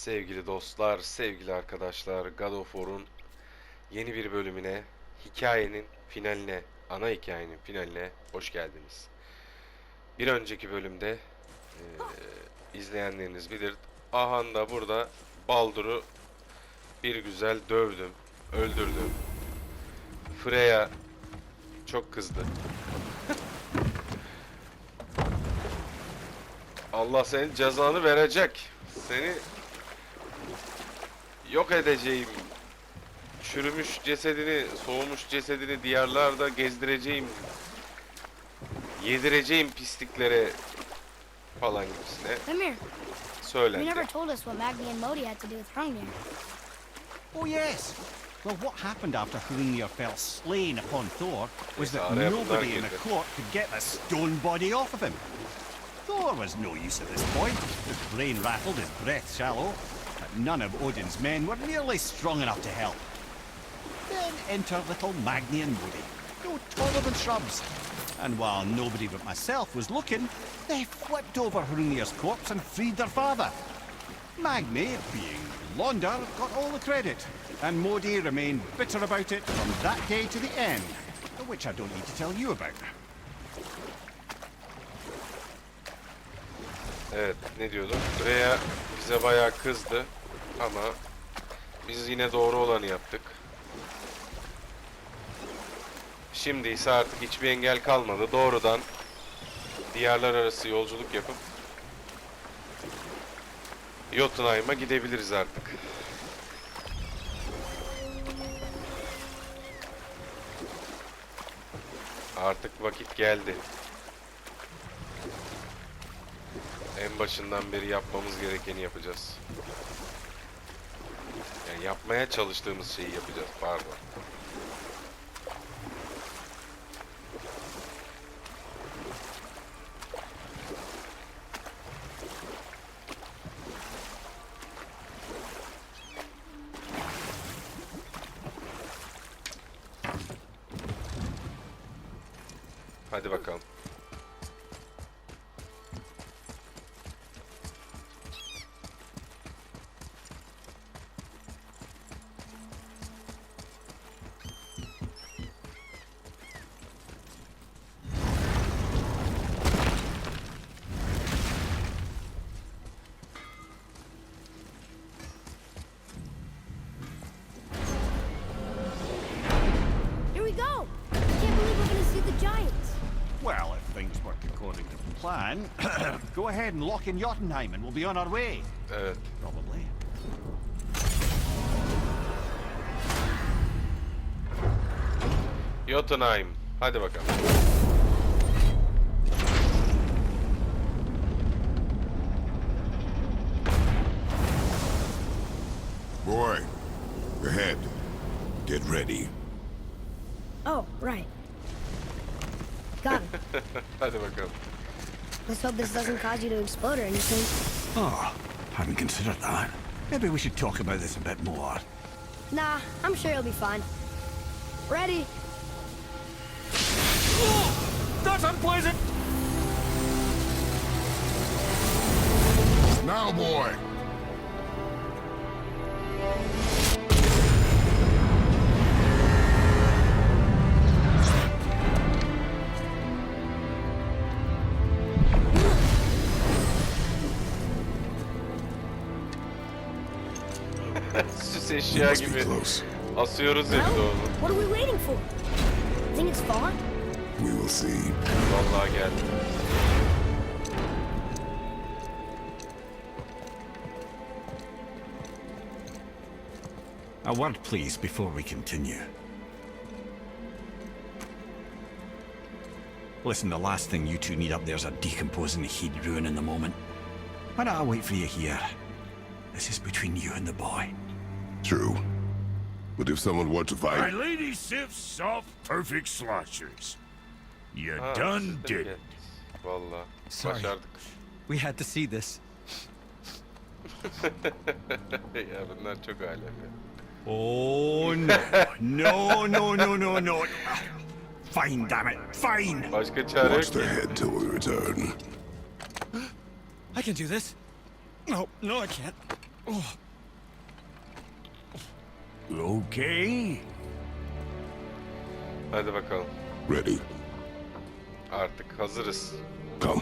Sevgili dostlar, sevgili arkadaşlar, God of War'un yeni bir bölümüne, hikayenin finaline, ana hikayenin finaline hoş geldiniz. Bir önceki bölümde izleyenleriniz bilir. Ahan da burada Baldur'u bir güzel dövdüm, öldürdüm. Freya çok kızdı. Allah senin cezanı verecek. Seni yok edeceğim. Çürümüş cesedini, soğumuş cesedini diyarlarda gezdireceğim. Yedireceğim pisliklere falan gibisine. Söylendi. You never told us what Magni and Modi had to do with Hrungnir. Oh yes. Well, what happened after Hrungnir fell slain upon Thor was that nobody in the court could get the stone body off of him. Thor was no use at this point. His brain rattled, his breath shallow, but none of Odin's men were nearly strong enough to help. Then enter little Magni and Modi, no taller than shrubs. And while nobody but myself was looking, they flipped over Hrungnir's corpse and freed their father. Magni, being Londar, got all the credit, and Modi remained bitter about it from that day to the end, which I don't need to tell you about. Evet, ne diyordum? Freya bize bayağı kızdı ama biz yine doğru olanı yaptık. Şimdi ise artık hiçbir engel kalmadı. Doğrudan diyarlar arası yolculuk yapıp Jotunheim'a gidebiliriz artık. Artık vakit geldi. En başından beri yapmamız gerekeni yapacağız. Yani yapmaya çalıştığımız şeyi yapacağız, pardon. Hadi bakalım. Well, if things work according to plan, go ahead and lock in Jotunheim and we'll be on our way. Evet. Probably. Jotunheim. Hadi bakalım. Boy, ahead. Get ready. Oh, right. Got it. Hadi bakalım. Let's hope this doesn't cause you to explode or anything. Oh, hadn't considered that. Maybe we should talk about this a bit more. Nah, I'm sure you'll be fine. Ready? Oh, that's unpleasant! Now, boy. Süs eşya gibi asıyoruz ya bir de onu. What are we waiting for? Think it's far? We will see. Vallahi geldi. A word, please, before we continue. Listen, the last thing you two need up there's a decomposing heat ruining the moment. Why don't I wait for you here? This is between you and the boy. True. But if someone were to My fight... lady sips soft, perfect sloshers. You done did it. Vallahi. Sorry. Başardık. We had to see this. Ya bunlar çok alem ya. Oh no. No, no, no, no, no. Fine, damn it. Fine. Başka çare yok Watch ki. their head till we return. I can do this. No, I can't. Okay. Hadi bakalım. Ready. Artık hazırız. Come.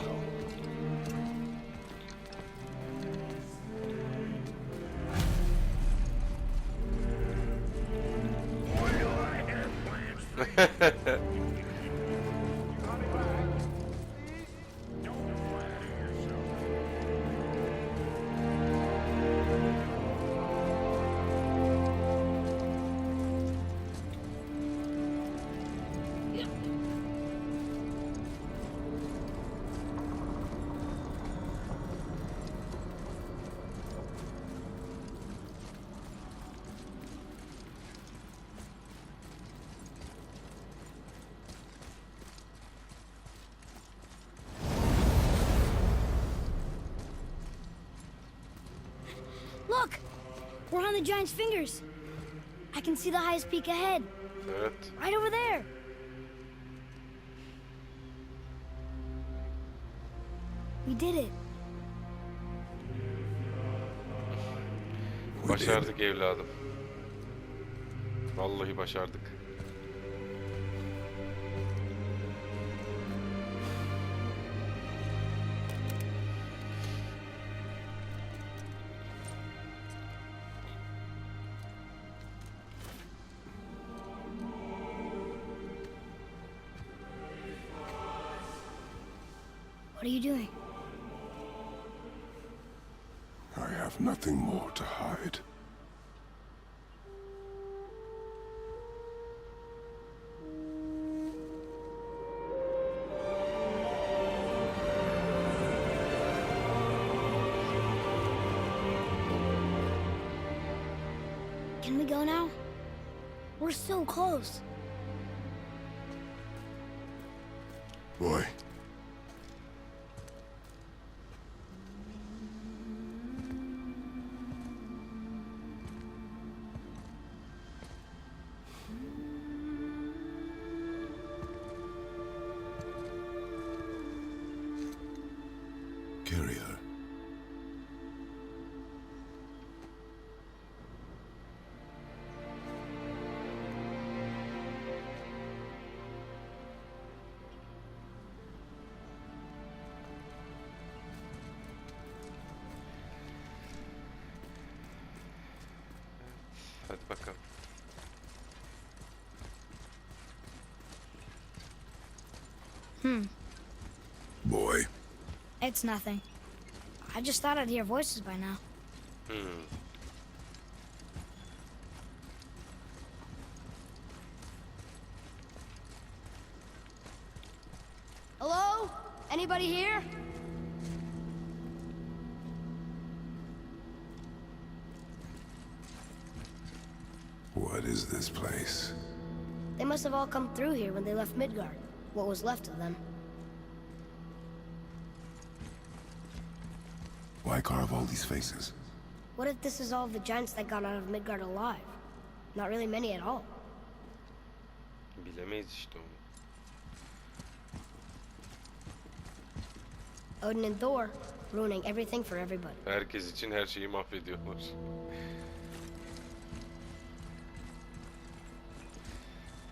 Look! We're on the giant's fingers. I can see the highest peak ahead. Evet. Right over there. We did it. Başardık evladım. Vallahi başardık. What are you doing? I have nothing more to hide. Can we go now? We're so close. Boy. Carry her. Hadi bakalım. Boy. It's nothing. I just thought I'd hear voices by now. Hello? Anybody here? What is this place? They must have all come through here when they left Midgard. What was left of them. Why carve all these faces? What if this is all of the giants that got out of Midgard alive? Not really many at all. Bilemeyiz işte onu. Odin and Thor, ruining everything for everybody. Herkes için her şeyi mahvediyorlar.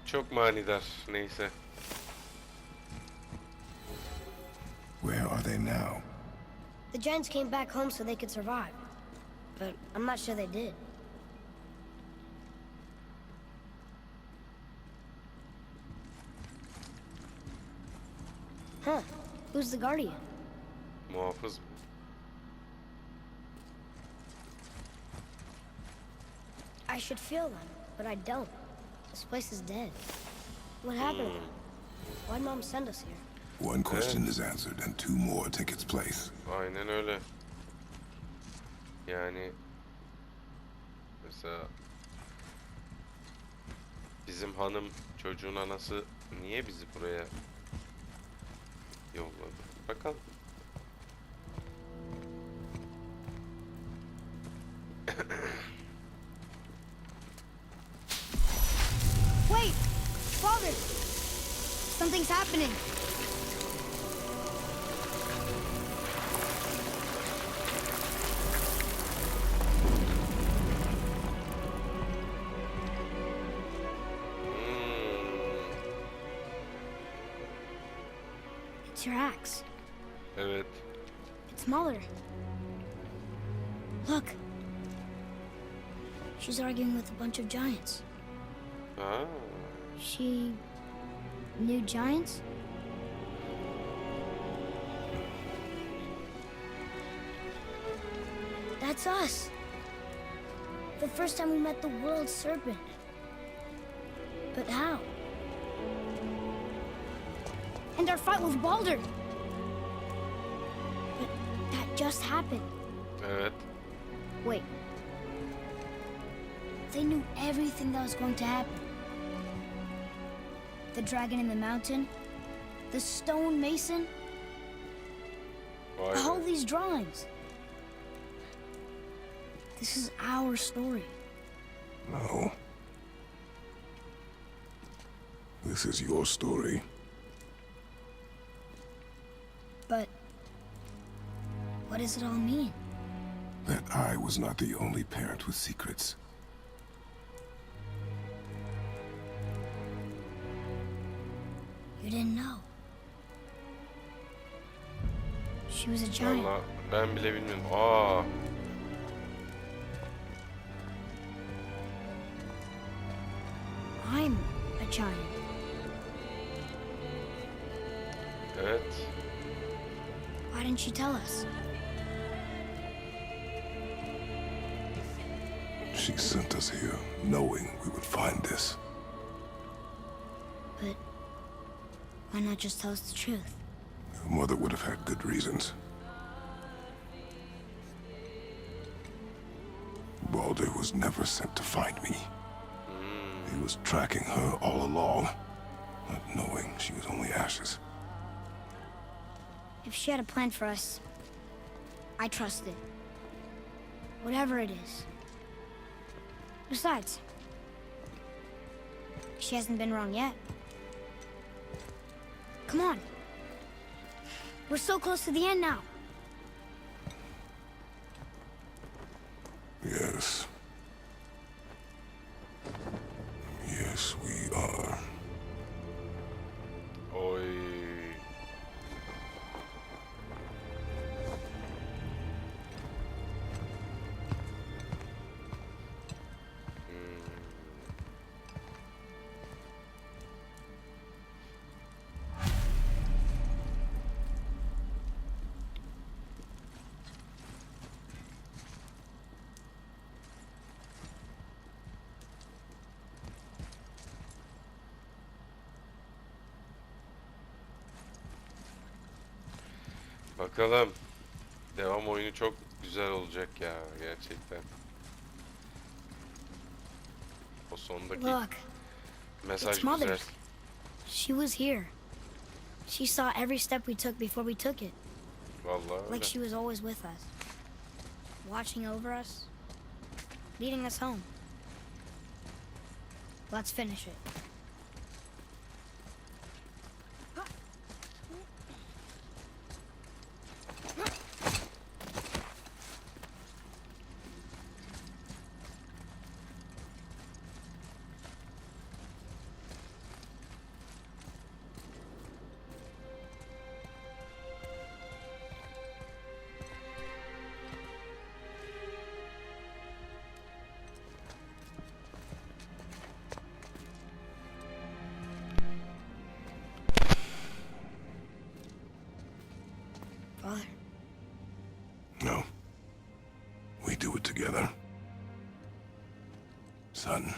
Çok manidar. Neyse. Where are they now? The giants came back home so they could survive. But I'm not sure they did. Huh. Who's the guardian? Muhafız mı? I should feel them, but I don't. This place is dead. What happened to them? Why'd Mom send us here? One question is answered and two more take its place. Aynen öyle. Yani mesela bizim hanım, çocuğun anası niye bizi buraya yolladı? Bakalım. Wait! Father! Something's happening! It's your axe. Evet. It's smaller. Look. She's arguing with a bunch of giants. Ha. She knew giants? That's us. The first time we met the world serpent. But how? And our fight with Baldur. But that just happened. Evet. Wait. They knew everything that was going to happen. The dragon in the mountain, the stone mason, Vay all be. these drawings. This is our story. No. This is your story. But what does it all mean? That I was not the only parent with secrets. You didn't know. She was a giant. Valla ben bile bilmiyorum. Aa. I'm a giant. Evet. Why didn't she tell us? She sent us here knowing we would find this. But why not just tell us the truth? Your mother would have had good reasons. Baldur was never sent to find me. He was tracking her all along, not knowing she was only ashes. If she had a plan for us, I trust it. Whatever it is. Besides, she hasn't been wrong yet. Come on. We're so close to the end now. Yes. Yes, we are. Oy. Bakalım. Devam oyunu çok güzel olacak ya gerçekten. O sondaki Look, mesaj it's güzel. Mother's. She was here. She saw every step we took before we took it. Vallahi öyle. Like she was always with us. Watching over us. Leading us home. Let's finish it. Father, No. We do it together. Son.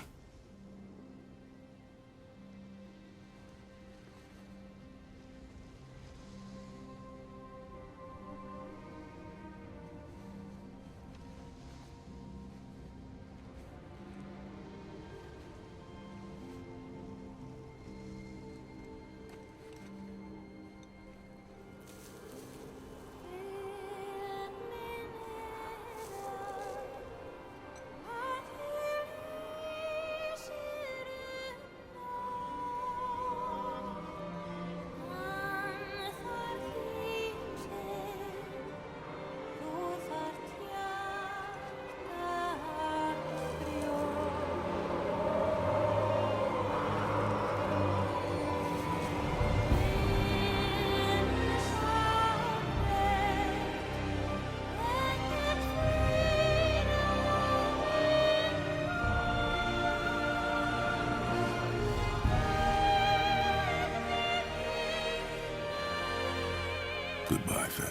Goodbye, Faye.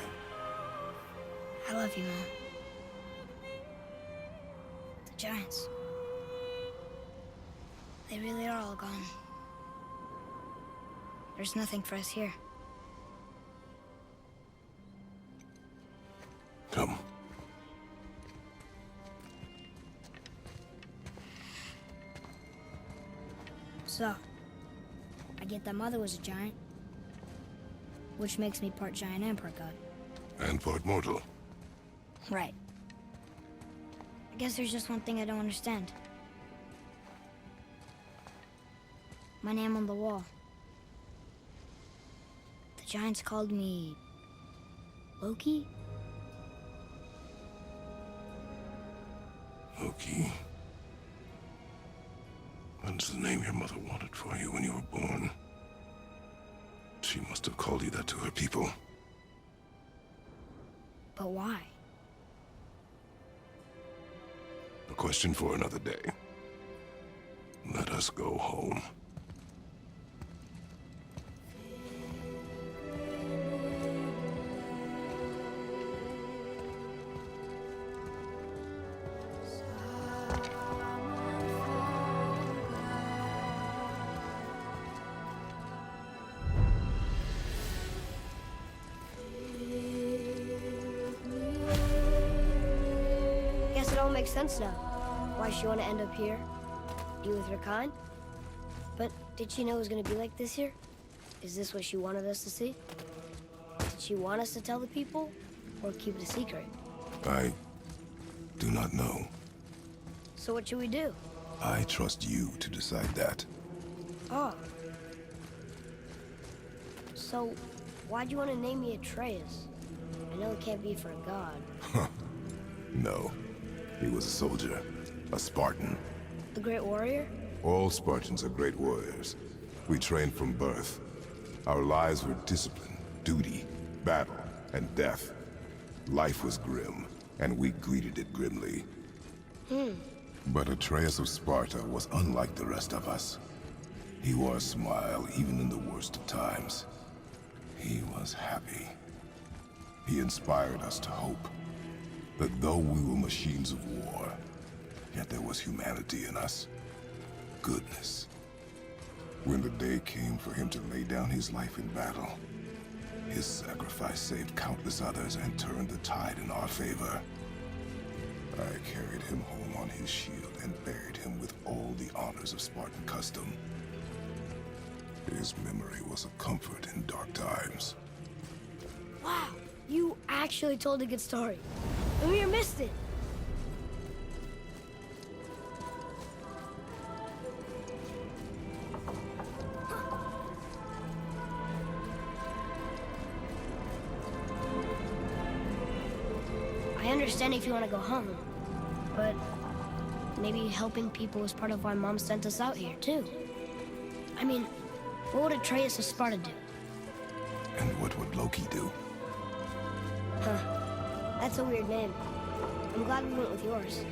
I love you, Mom. The giants. They really are all gone. There's nothing for us here. Come. So, I get that Mother was a giant, which makes me part giant and part god. And part mortal. Right. I guess there's just one thing I don't understand. My name on the wall. The giants called me... Loki? Loki. That's the name your mother wanted for you when you were born. She must have called you that to her people. But why? A question for another day. Let us go home. Guess it all makes sense now. Why she want to end up here? Be with her kind? But did she know it was going to be like this here? Is this what she wanted us to see? Did she want us to tell the people? Or keep it a secret? I do not know. So what should we do? I trust you to decide that. Oh. So, why'd you want to name me Atreus? I know it can't be for a god. No. He was a soldier. A Spartan. A great warrior? All Spartans are great warriors. We trained from birth. Our lives were discipline, duty, battle, and death. Life was grim, and we greeted it grimly. But Atreus of Sparta was unlike the rest of us. He wore a smile even in the worst of times. He was happy. He inspired us to hope that though we were machines of war, yet there was humanity in us. Goodness. When the day came for him to lay down his life in battle, his sacrifice saved countless others and turned the tide in our favor. I carried him home on his shield and buried him with all the honors of Spartan custom. His memory was a comfort in dark times. Wow, you actually told a good story. Amir missed it. I understand if you want to go home, but maybe helping people is part of why Mom sent us out here, too. I mean, what would Atreus of Sparta do? And what would Loki do? Huh. That's a weird name. I'm glad we went with yours.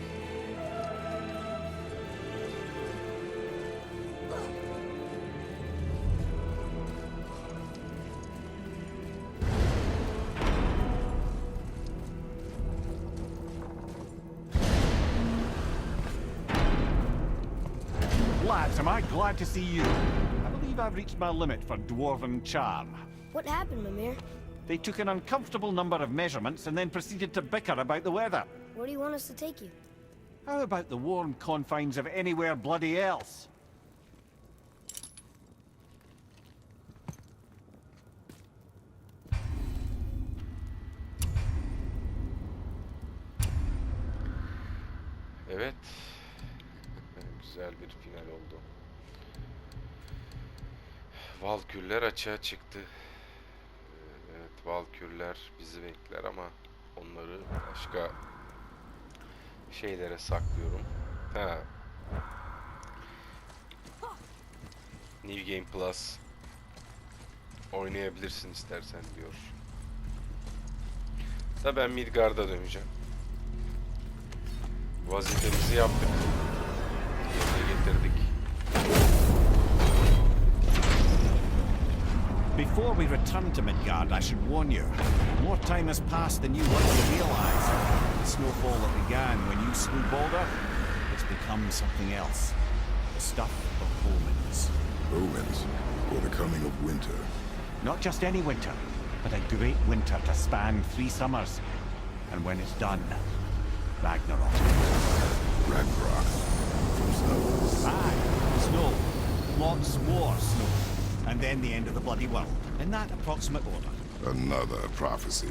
Lads, am I glad to see you. I believe I've reached my limit for dwarven charm. What happened, Mimir? They took an uncomfortable number of measurements and then proceeded to bicker about the weather. Where do you want us to take you? How about the warm confines of anywhere bloody else? Evet. Güzel bir final oldu. Valkürler açığa çıktı. Evet, Valkürler bizi bekler ama onları başka şeylere saklıyorum. Ha. New Game Plus oynayabilirsin istersen diyor. Da ben Midgard'a döneceğim. Vazifemizi yaptık. Yerine getirdik. Before we return to Midgard, I should warn you. More time has passed than you want to realize. The snowfall that began when you slew Balder has become something else. The stuff of omens. Omens, or the coming of winter. Not just any winter, but a great winter to span 3 summers. And when it's done, Ragnarok. Ragnarok. From snow. Aye, snow. Lots more snow. And then the end of the bloody world. In that approximate order. Another prophecy.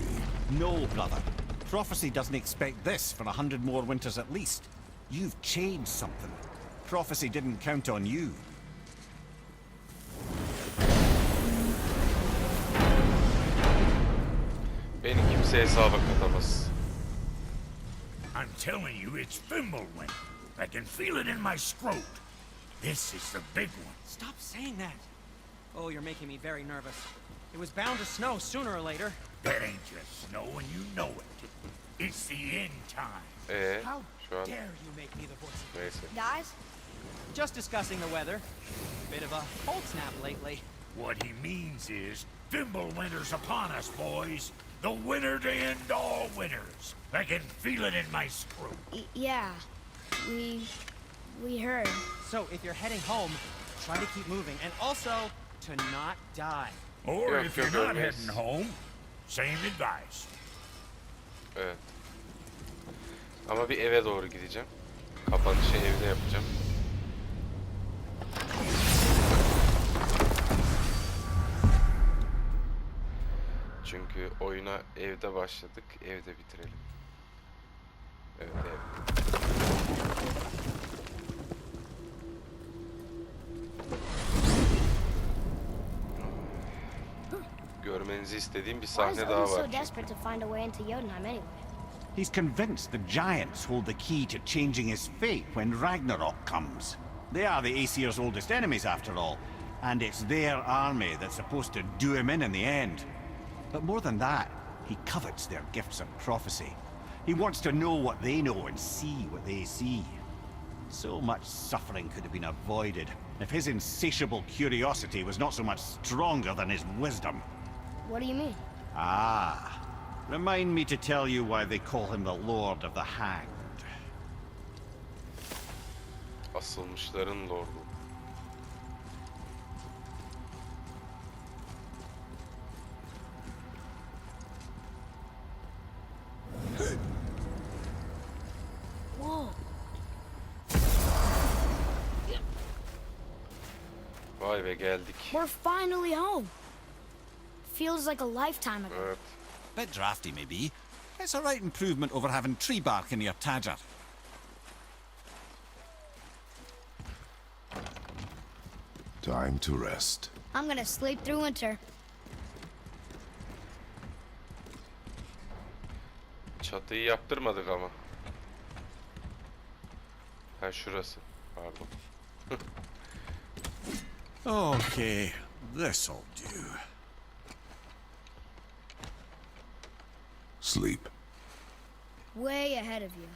No, brother. Prophecy doesn't expect this for 100 more winters at least. You've changed something. Prophecy didn't count on you. Beni kimse hesaba katamaz. I'm telling you, it's Fimbulwinter. I can feel it in my scrot. This is the big one. Stop saying that. Oh, you're making me very nervous. It was bound to snow sooner or later. That ain't just snow, and you know it. It's the end time. How Şu an dare you make me the voice of... neyse. Guys, Just discussing the weather. Bit of a cold snap lately. What he means is, Fimbulwinter's upon us, boys. The winter to end all winters. I can feel it in my scrot. yeah, we heard. So, if you're heading home, try to keep moving. And also, to not die. Or Yeah, if you're sure, not yes. heading home, same advice. Evet. Ama bir eve doğru gideceğim. Kapanışı evde yapacağım. Çünkü oyuna evde başladık, evde bitirelim. Evet, ev. Görmenizi istediğim bir Why is sahne daha Odin so var. desperate to find a way into Jotunheim anyway? He's convinced the giants hold the key to changing his fate when Ragnarok comes. They are the Aesir's oldest enemies, after all, and it's their army that's supposed to do him in the end. But more than that, he covets their gifts of prophecy. He wants to know what they know and see what they see. So much suffering could have been avoided if his insatiable curiosity was not so much stronger than his wisdom. What do you mean? Ah, remind me to tell you why they call him the Lord of the Hanged. Asılmışların lordu. Whoa. Vay be, geldik. We're finally home. Feels like a lifetime ago. Evet. Bit drafty, maybe. It's a right improvement over having tree bark in your tadger. Time to rest. I'm gonna sleep through winter. Çatıyı yaptırmadık ama. Ha, şurası. Pardon. Okay, this'll do. Sleep. Way ahead of you.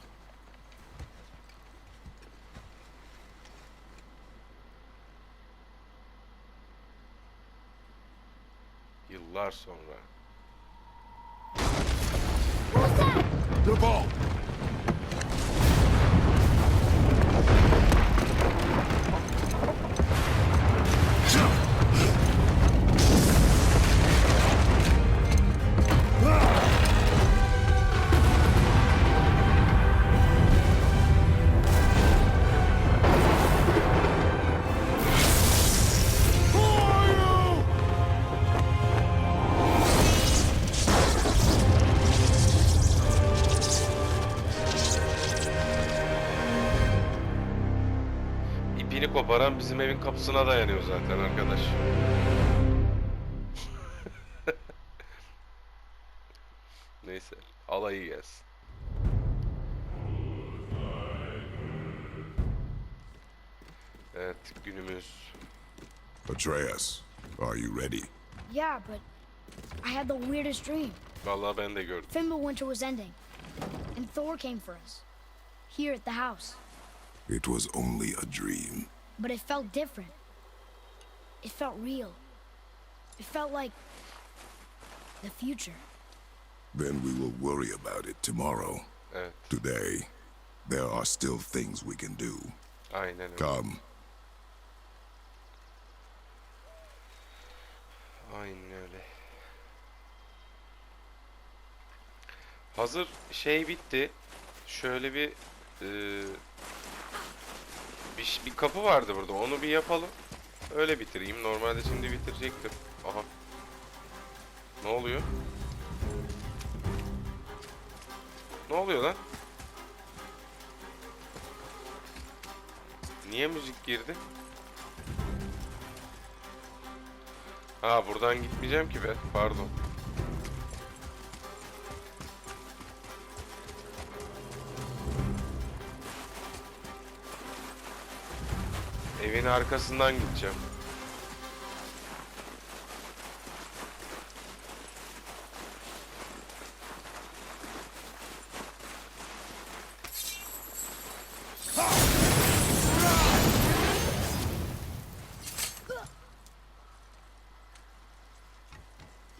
Yıllar sonra. Who's that? The ball! İpini koparan bizim evin kapısına dayanıyor zaten arkadaş. Neyse, alayı gelsin. Evet, günümüz. Atreus, are you ready? Yeah, but I had the weirdest dream. Vallahi ben de gördüm. Fimbulwinter was ending, and Thor came for us. Here at the house. It was only a dream. But it felt different. It felt real. It felt like the future. Then we will worry about it tomorrow. Evet. Today, there are still things we can do. Aynen öyle. Come. Aynen öyle. Hazır şey bitti. Şöyle bir kapı vardı burada. Onu bir yapalım. Öyle bitireyim. Normalde şimdi bitirecektim. Aha. Ne oluyor? Ne oluyor lan? Niye müzik girdi? Ha, buradan gitmeyeceğim ki be. Pardon. Evin arkasından gideceğim.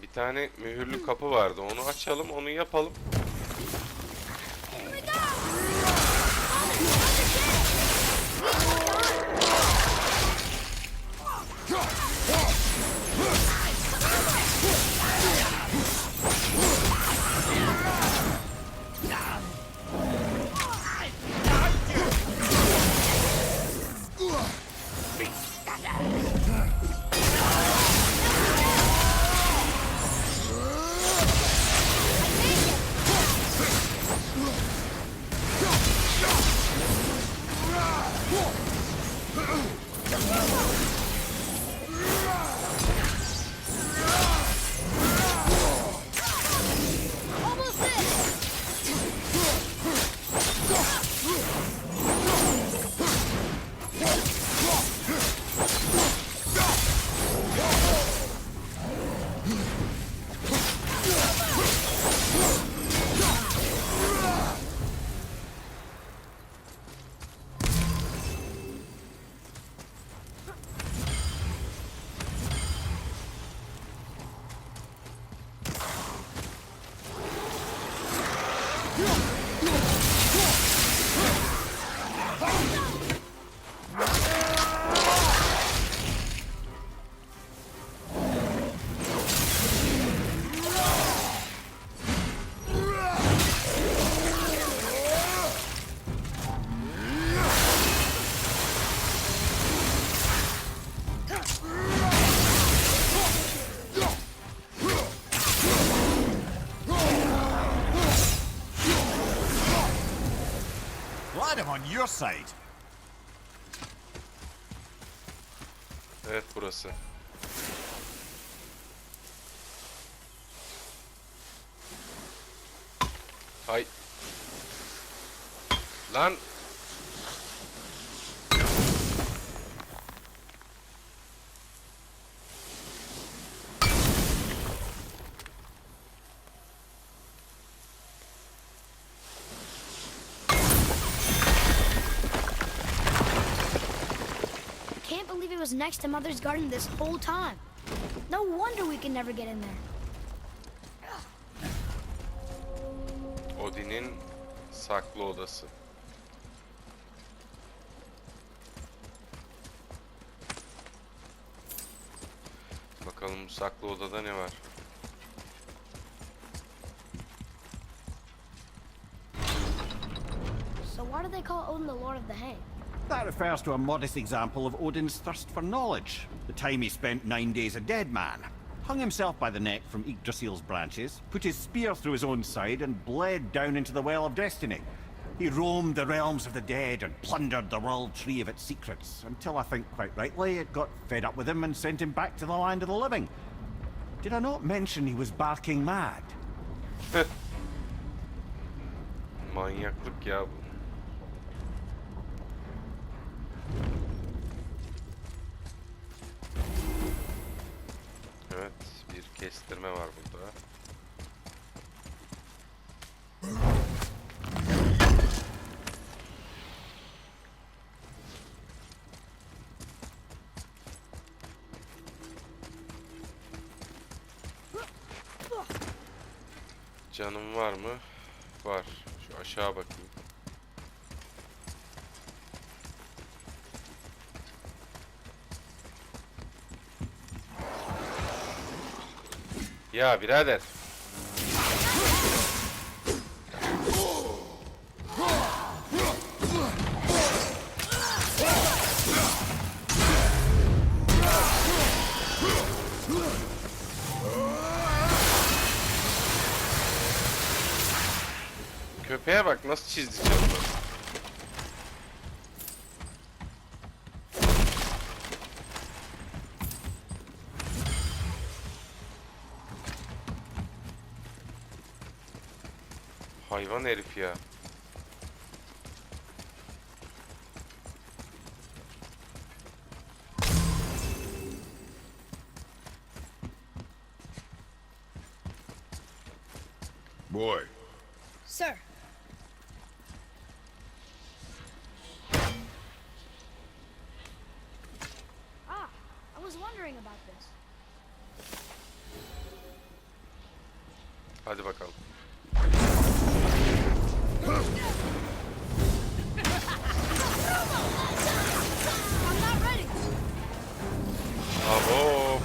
Bir tane mühürlü kapı vardı. Onu açalım, onu yapalım. Glad I'm on your side. Evet, burası. Hay. Lan. Can't believe it was next to Mother's garden this whole time. No wonder we can never get in there. Odin'in saklı odası. Bakalım bu saklı odada ne var? So why do they call Odin the Lord of the Hang? That refers to a modest example of Odin's thirst for knowledge. The time he spent 9 days a dead man. Hung himself by the neck from Yggdrasil's branches, put his spear through his own side and bled down into the Well of Destiny. He roamed the realms of the dead and plundered the world tree of its secrets, until I think quite rightly it got fed up with him and sent him back to the land of the living. Did I not mention he was barking mad? Manyaklık ya bu. Evet, bir kestirme var burada. Canım var mı? Var. Şu aşağı bakayım. Ya birader. Köpeğe bak nasıl çizdi canını. Hayvan herif ya. Boy, Sir. Ah, I was wondering about this. Hadi bakalım. I'm not ready. Abo.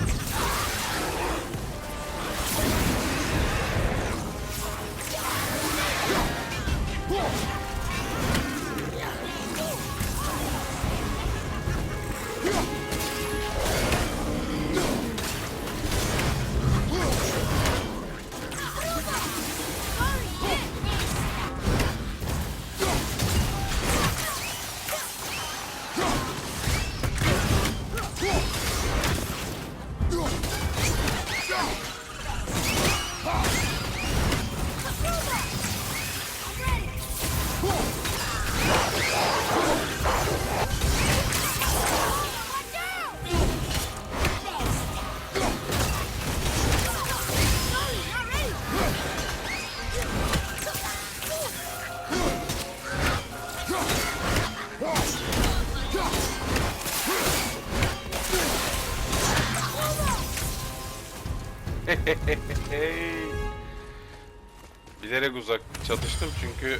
Bilerek uzak çatıştım çünkü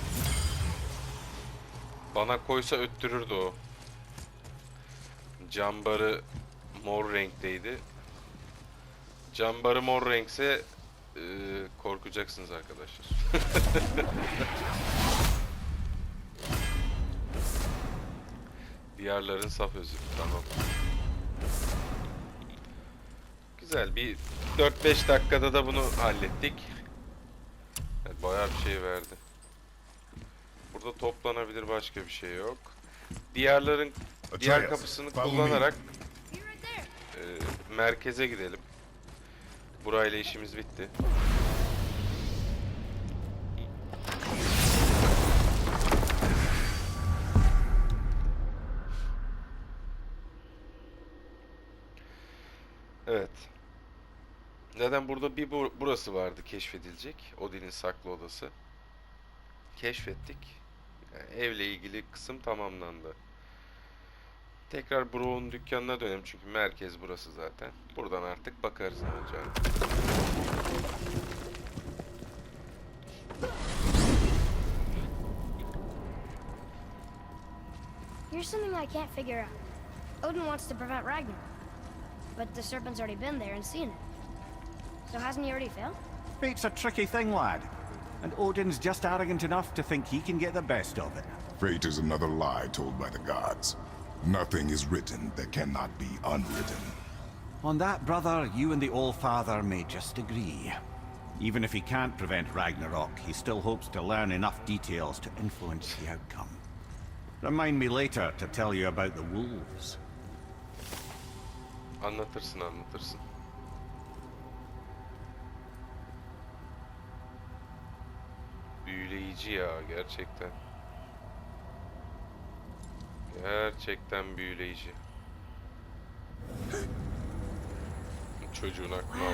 bana koysa öttürürdü o. Cambarı mor renkteydi. Cambarı mor renkse korkacaksınız arkadaşlar. Diyarların saf özü. Tamam. Güzel, bir 4-5 dakikada da bunu hallettik. Evet, bayağı bir şey verdi. Burada toplanabilir başka bir şey yok. Diğer kapısını kullanarak merkeze gidelim. Burayla işimiz bitti. Evet. Zaten burada bir burası vardı keşfedilecek. Odin'in saklı odası. Keşfettik. Yani evle ilgili kısım tamamlandı. Tekrar Bro'nun dükkanına dönelim çünkü merkez burası zaten. Buradan artık bakarız ne olacağını. Here's something I can't figure out. Odin wants to prevent Ragnarok, but the serpent's already been there and seen it. So hasn't he already failed? Fate's a tricky thing, lad. And Odin's just arrogant enough to think he can get the best of it. fate is another lie told by the gods. Nothing is written that cannot be unwritten. On that, brother, you and the All-Father may just agree. Even if he can't prevent Ragnarok, he still hopes to learn enough details to influence the outcome. Remind me later to tell you about the wolves. Anlatırsın. Büyüleyici ya gerçekten. Gerçekten büyüleyici. Çocuğun aklını al.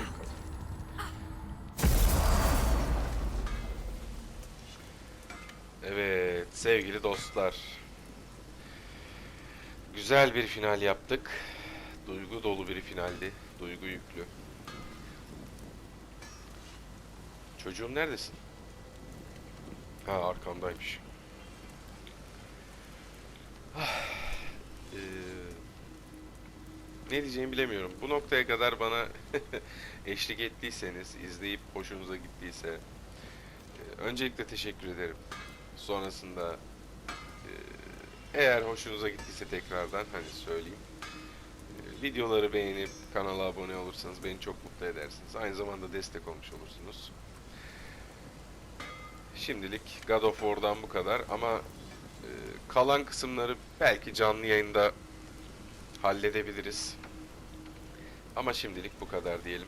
Evet sevgili dostlar. Güzel bir final yaptık. Duygu dolu bir finaldi. Duygu yüklü. Çocuğum neredesin? Ha, arkamdaymış. Ee, ne diyeceğimi bilemiyorum. Bu noktaya kadar bana eşlik ettiyseniz, izleyip hoşunuza gittiyse öncelikle teşekkür ederim. Sonrasında eğer hoşunuza gittiyse tekrardan hani söyleyeyim. Videoları beğenip kanala abone olursanız beni çok mutlu edersiniz. Aynı zamanda destek olmuş olursunuz. Şimdilik God of War'dan bu kadar ama kalan kısımları belki canlı yayında halledebiliriz. Ama şimdilik bu kadar diyelim.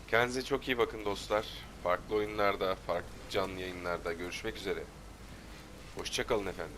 Kendinize çok iyi bakın dostlar. Farklı oyunlarda, farklı canlı yayınlarda görüşmek üzere. Hoşça kalın efendim.